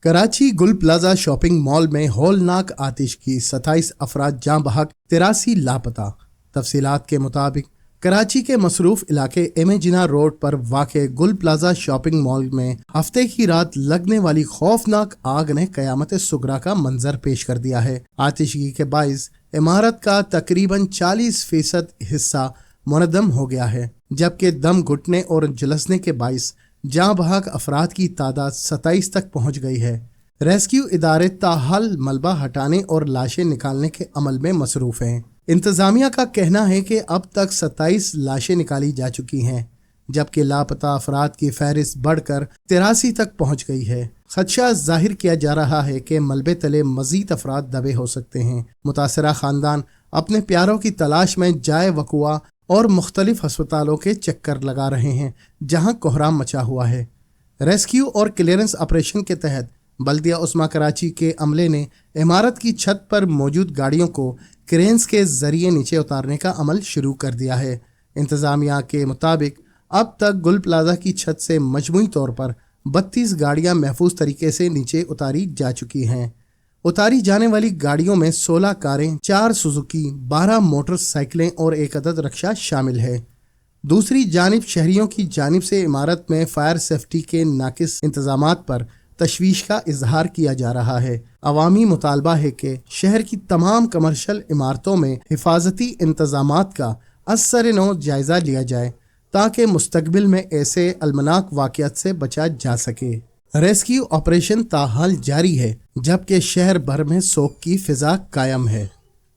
کراچی گل plaza shopping mall میں ہولناک آتش کی 27 افراد جاں بحق 83 لاپتہ۔ تفصیلات کے مطابق کراچی کے مصروف علاقے ایم جناح روڈ پر واقع گل پلازا شاپنگ مال میں ہفتے کی رات لگنے والی خوفناک آگ نے قیامت صغریٰ کا منظر پیش کر دیا ہے۔ آتشگی کے باعث عمارت کا تقریباً 40% حصہ منہدم ہو گیا ہے، جبکہ دم گھٹنے اور جھلسنے کے باعث جاں بحق افراد کی تعداد 27 تک پہنچ گئی ہے۔ ریسکیو ادارے تاحال ملبہ ہٹانے اور لاشیں نکالنے کے عمل میں مصروف ہیں۔ انتظامیہ کا کہنا ہے کہ اب تک 27 لاشیں نکالی جا چکی ہیں، جبکہ لاپتہ افراد کی فہرست بڑھ کر 83 تک پہنچ گئی ہے۔ خدشہ ظاہر کیا جا رہا ہے کہ ملبے تلے مزید افراد دبے ہو سکتے ہیں۔ متاثرہ خاندان اپنے پیاروں کی تلاش میں جائے وقوع اور مختلف ہسپتالوں کے چکر لگا رہے ہیں، جہاں کوہرام مچا ہوا ہے۔ ریسکیو اور کلیئرنس آپریشن کے تحت بلدیہ عظمیٰ کراچی کے عملے نے عمارت کی چھت پر موجود گاڑیوں کو کرینز کے ذریعے نیچے اتارنے کا عمل شروع کر دیا ہے۔ انتظامیہ کے مطابق اب تک گل پلازا کی چھت سے مجموعی طور پر 32 گاڑیاں محفوظ طریقے سے نیچے اتاری جا چکی ہیں۔ اتاری جانے والی گاڑیوں میں 16 کاریں، 4 سوزوکی، 12 موٹر سائیکلیں اور 1 عدد رکشہ شامل ہے۔ دوسری جانب شہریوں کی جانب سے عمارت میں فائر سیفٹی کے ناقص انتظامات پر تشویش کا اظہار کیا جا رہا ہے۔ عوامی مطالبہ ہے کہ شہر کی تمام کمرشل عمارتوں میں حفاظتی انتظامات کا ازسر نو جائزہ لیا جائے تاکہ مستقبل میں ایسے المناک واقعات سے بچا جا سکے۔ ریسکیو آپریشن تاحال جاری ہے، جبکہ شہر بھر میں سوگ کی فضا قائم ہے۔